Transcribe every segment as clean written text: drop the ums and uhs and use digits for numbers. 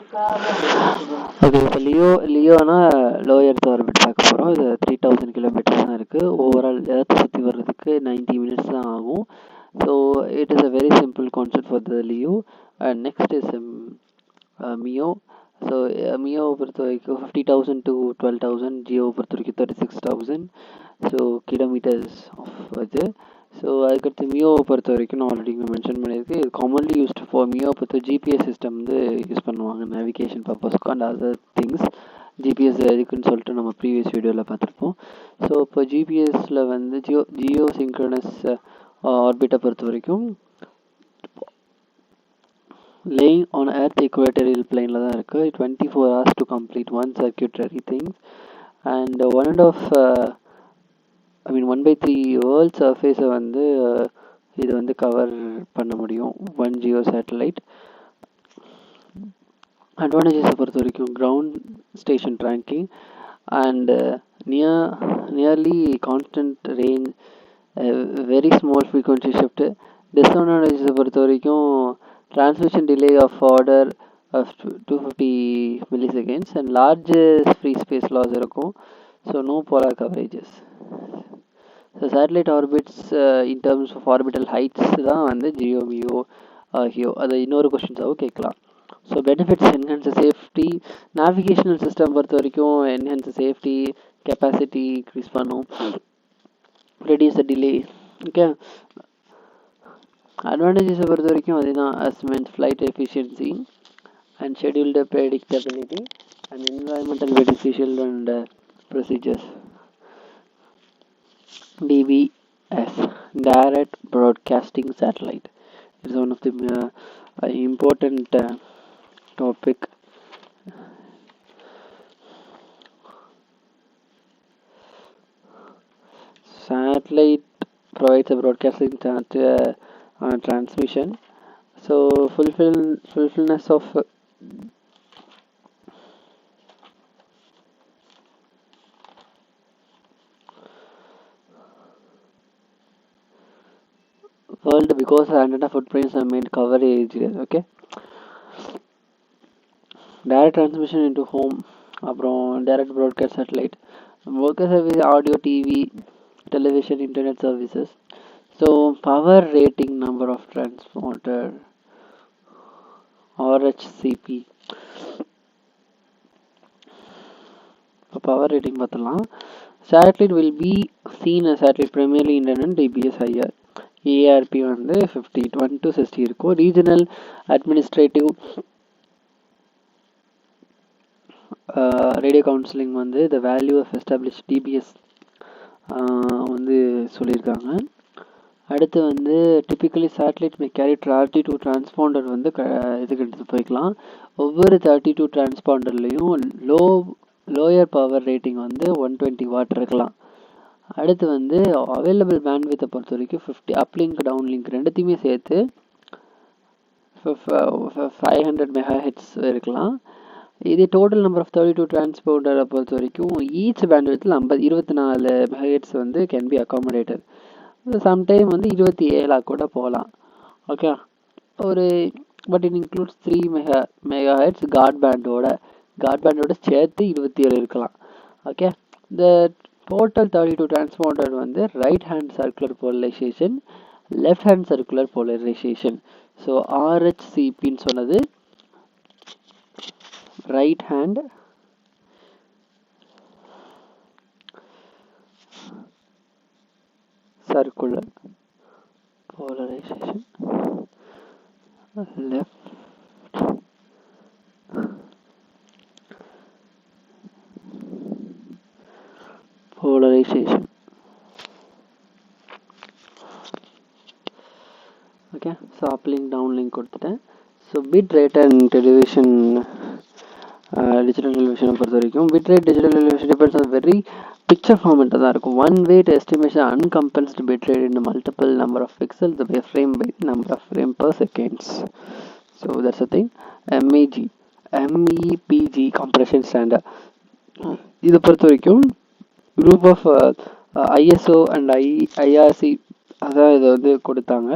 Okay, இப்போ Leona low earth orbit பார்க்க போகிறோம். இது 3000 கிலோமீட்டர்ஸ் தான் இருக்குது. ஓவரால் எர்த் சுற்றி வர்றதுக்கு 90 மினிட்ஸ் தான் ஆகும். So it is a very simple concept for the LEO. And next is MEO. So மியோவை பொறுத்த வரைக்கும் 50,000 to 12,000, ஜியோவை பொறுத்த வரைக்கும் 36,000 ஸோ கிலோமீட்டர்ஸ் ஆஃப் இது. ஸோ அதுக்கடுத்து மியோவை பொறுத்த வரைக்கும் நான் ஆல்ரெடி மென்ஷன் பண்ணியிருக்கு. காமன்லி யூஸ்டு ஃபார் மியோவை பொறுத்த ஜிபிஎஸ் சிஸ்டம் வந்து யூஸ் பண்ணுவாங்க நேவிகேஷன் பர்பஸ்க்கு அண்ட் அதர் திங்ஸ். ஜிபிஎஸ் எதுக்குன்னு சொல்லிட்டு நம்ம ப்ரீவியஸ் வீடியோவில் பார்த்துருப்போம். ஸோ இப்போ ஜிபிஎஸ்சில் வந்து ஜியோ சிங்க்ரனஸ் ஆர்பிட்டை பொறுத்த வரைக்கும் laying on earth equatorial plane தான் இருக்குது. 24 hours to complete one circuitry things and 1/3 world சர்ஃபேஸை வந்து இது வந்து கவர் பண்ண முடியும் 1 ஜியோ சேட்டலைட். அட்வான்டேஜஸை பொறுத்த வரைக்கும் ground station tracking and nearly constant range, very small frequency shift. டிஸ்அட்வான்டேஜஸை பொறுத்த வரைக்கும் transmission delay of order of 250 milliseconds and large free space loss இருக்கும். So no polar coverages. So satellite orbits in terms of orbital heights தான் வந்து ஜியோ மியோ ஹியோ. அது இன்னொரு கொஸ்டின்ஸாகவும் கேட்கலாம். So benefits enhance safety, navigational system பொறுத்த வரைக்கும் என்ஹான்ஸ் சேஃப்டி, கெப்பாசிட்டி இன்க்ரீஸ் பண்ணும், reduce the delay. Okay, அட்வான்டேஜஸை பொறுத்த வரைக்கும் அதுதான் as meant flight efficiency and scheduled predictability and environmental beneficial and procedures. DBS, direct broadcasting satellite, is one of the important topic. Satellite provides a broadcasting transmission. So fulfillness of world because antenna footprints are made coverage. Okay, direct transmission into home, அப்புறம் direct broadcast satellite, broadcast service, audio, TV, television, internet services. So power rating, number of transponder, RHCP. இப்போ power rating பார்த்தலாம். Satellite will be seen as satellite primarily internet DBS higher. ARP வந்து 51 to 60 இருக்கும். Regional administrative radio counselling வந்து the value of established DBS வந்து சொல்லியிருக்காங்க. அடுத்து வந்து typically satellite மே carry 32 transponder வந்து இதுக்கு எடுத்து போய்க்கலாம். ஒவ்வொரு 32 டிரான்ஸ்பாண்டர்லேயும் லோயர் பவர் ரேட்டிங் வந்து 120 வாட் இருக்கலாம். அடுத்து வந்து அவைலபிள் பேண்ட்வித்தை பொறுத்த வரைக்கும் 50 அப்லிங்க் டவுன்லிங்க் ரெண்டுத்தையுமே சேர்த்து 500 மெகாஹெட்ஸ் இருக்கலாம். இது டோட்டல் நம்பர் ஆஃப் 32 டிரான்ஸ்பாண்டரை பொறுத்த வரைக்கும் ஈச் பேண்ட்வித்தில் 24 மெகாஹெட்ஸ் வந்து கேன் பி அகாமடேட்டட். சம்டைம் வந்து 27 கூட போகலாம். ஓகே, ஒரு but it includes 3 megahertz guard பேண்டோட சேர்த்து 27 இருக்கலாம். ஓகே, இந்த டோட்டல் 32 டிரான்ஸ்பாண்டர் வந்து right hand circular polarization, left hand circular polarization. So RHCPன்னு சொன்னது right hand circular polarization, left polarization. Okay, so uplink downlink கொடுத்துட்டேன். So bit rate and television digital டெலிவிஷனை பொறுத்த வரைக்கும் bit rate digital television depends on very picture ஃபார்மேட்டாக தான் இருக்கும். One weight estimation uncompressed bit rate in multiple number of pixels by frame by number of frame per seconds. So that's the thing. MEPG compression standard, இதை பொறுத்த வரைக்கும் group of ISO and IRC அதான் இதை வந்து கொடுத்தாங்க.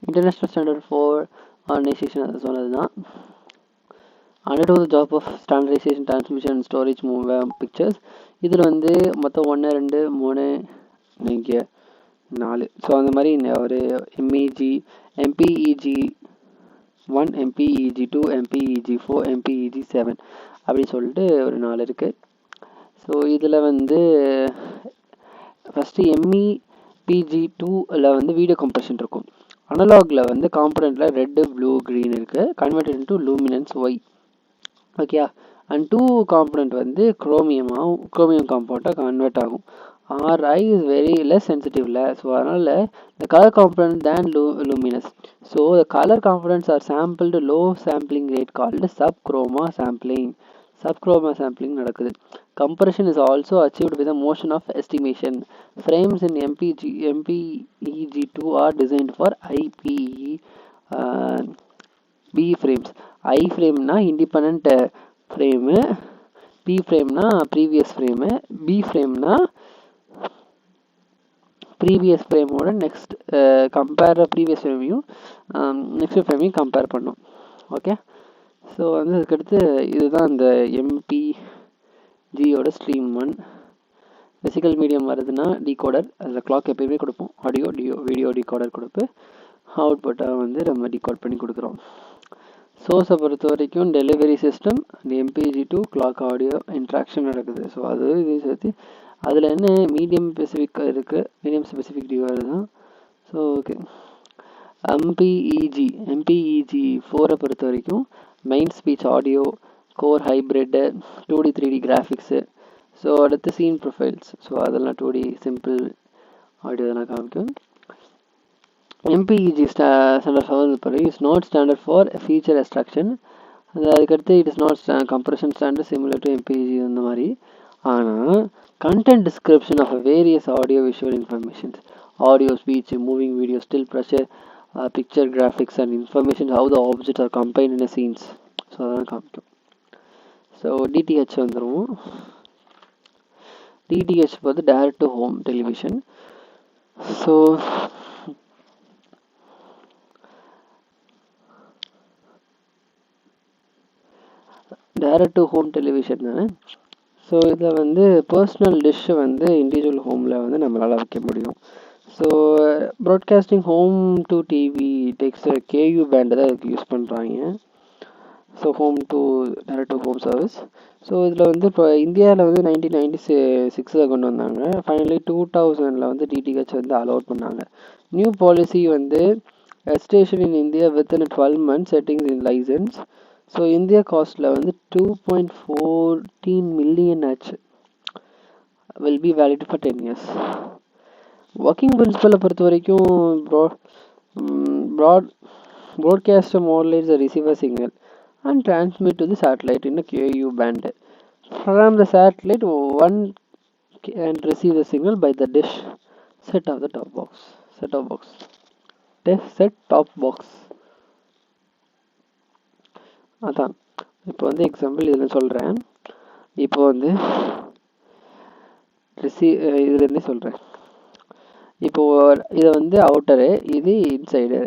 International standard for organisation அது சொன்னது தான். undertook the job of standardization, transmission and storage pictures. இதில் வந்து மொத்தம் 1 2 3 இங்கே 4. ஸோ அந்த மாதிரி ஒரு MEG MPEG 1 MPEG 2 MPEG 4 MPEG 7 அப்படின்னு சொல்லிட்டு ஒரு 4 இருக்குது. ஸோ இதில் வந்து ஃபஸ்ட்டு எம்இபிஜி 2ல் வந்து வீடியோ கம்ப்ரெஷன் இருக்கும். அனலாகில் வந்து காம்பனண்ட்டில் ரெட்டு ப்ளூ க்ரீன் இருக்குது, converted into luminance Y. Okay, and 2 component வந்து குரோமியம் காம்பவுண்டாக கன்வெர்ட் ஆகும். RI is very less sensitive, so அதனால் the color component than luminous. So the color components are sampled low sampling rate called subchroma sampling. Subchroma sampling நடக்குது. Compression is also achieved with a motion of estimation. Frames in MPEG2 are designed for IPE B frames. I frame na independent frame, P frame na previous frame, B frame na previous frame ஓட next compare previous frame next frame compare பண்ணும். Okay, so வந்து அதுக்கடுத்து இதுதான் இந்த MPGயோட stream 1. Physical medium வருதுன்னா decoder, அதில் clock எப்பயுமே கொடுப்போம். ஆடியோ வீடியோ டிகோடர் கொடுப்பு, அவுட்புட்டாக வந்து நம்ம டிகோட் பண்ணி கொடுக்குறோம். சோர்ஸை பொறுத்த வரைக்கும் டெலிவரி சிஸ்டம், இந்த MPEG2 கிளாக் ஆடியோ இன்ட்ராக்ஷன் நடக்குது. ஸோ அது இதையும் சேர்த்து அதில் என்ன மீடியம் ஸ்பெசிஃபிக்காக இருக்குது, மீடியம் ஸ்பெசிஃபிக் டிவைடு தான். ஸோ ஓகே, MPEG 4 பொறுத்த வரைக்கும் main speech audio, core hybrid, 2D 3D graphics. So அடுத்து சீன் ப்ரொஃபைல்ஸ், ஸோ அதெல்லாம் 2D சிம்பிள் ஆடியோ இதெல்லாம் காமிக்கும். MPEG standard for is not standard for feature extraction. அதுக்கடுத்து it is not compression standard similar to MPEG அந்த மாதிரி. ஆனால் content description of various audio visual information, audio, speech, moving video, still pressure, picture graphics and information how the objects are combined in a scenes. So அதெல்லாம் காமிக்கும். So DTH வந்துடும். DTH வந்து direct to home television. So direct to home television தானே. So இதில் வந்து personal டிஷ்ஷை வந்து individual ஹோமில் வந்து நம்மளால் வைக்க முடியும். So broadcasting home to TV டெக்ஸ் KU பேண்டு தான் இதுக்கு யூஸ் பண்ணுறாங்க. So home to direct to home service. So இதில் வந்து இப்போ இந்தியாவில் வந்து 1996 கொண்டு வந்தாங்க. ஃபைனலி 2000 வந்து DTH வந்து அலோட் பண்ணாங்க. நியூ பாலிசி வந்து station in India within 12 months settings in licence. So India காஸ்ட்டில் வந்து 2.14 மில்லியன் ஆச்சு. Will be valid for 10 years. Working பிரின்சிபலை பொறுத்த வரைக்கும் broadcaster modulates the receiver signal and transmit to the satellite in a KU band. From the satellite, one can receive the signal by the dish set of the top box. Set-top box. அதான் இப்போ வந்து example இதில் சொல்கிறேன். இப்போ வந்து இதுலேருந்தே சொல்கிறேன். இப்போது இதை வந்து அவுட்டரு, இது இன்சைடு.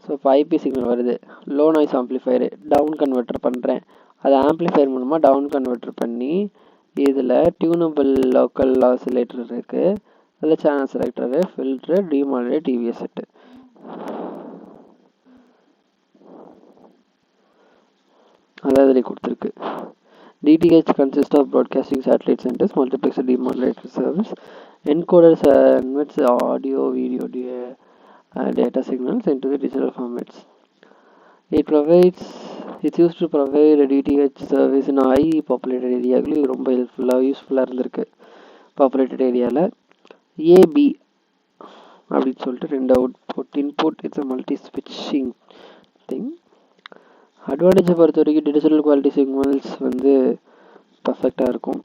ஸோ இப்போ IP சிக்னல் வருது, லோ நாய்ஸ் ஆம்ப்ளிஃபயரு டவுன் கன்வெர்ட்டர் பண்ணுறேன். அதை ஆம்ப்ளிஃபயர் மூலமாக டவுன் கன்வெர்ட்டர் பண்ணி இதில் டியூனபிள் லோக்கல் ஆசிலேட்டர் இருக்குது, அதில் channel selector, filter, demodulator, TVS set. அதாவது இதில் கொடுத்துருக்கு. DTH consists of broadcasting satellite centers, multiplexer, demodulator service, encoders converts audio, video, data signals into the digital formats. It's used to provide a DTH service in high populated area. இது ரொம்ப யூஸ்ஃபுல்லாக இருந்திருக்கு populated ஏரியாவில். AB அப்படின்னு சொல்லிட்டு 2 output input, it's a multi ஸ்விட்சிங் thing. அட்வான்டேஜை பொறுத்த வரைக்கும் டிஜிட்டல் குவாலிட்டி சிக்னல்ஸ் வந்து பர்ஃபெக்டாக இருக்கும்.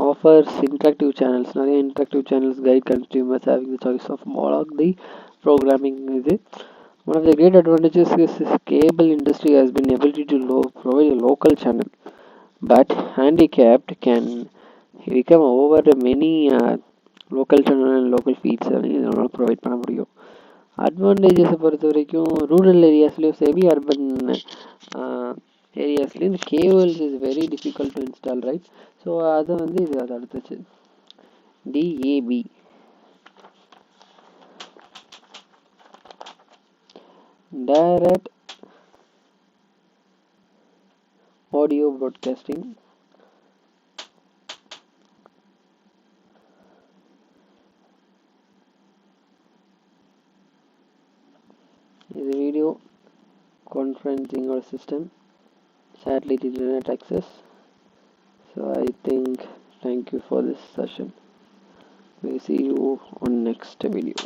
ஆஃபர்ஸ் இன்ட்ராக்டிவ் சேனல்ஸ், நிறைய interactive channels guide consumers having the choice of all the programming. இது one of the great advantages is cable industry has been ability to provide a local channel, but handicapped can become over many local channel and local feeds இதனால் provide பண்ண முடியும். அட்வான்டேஜஸை பொறுத்த வரைக்கும் rural ஏரியாஸ்லேயும் சரி urban ஏரியாஸ்லேயும் cables is very difficult to install, right? So அதை வந்து இது அதை அடுத்துச்சு. DAB, direct audio broadcasting. இது video conferencing or system, satellite internet access. So I think thank you for this session. We see you on next video.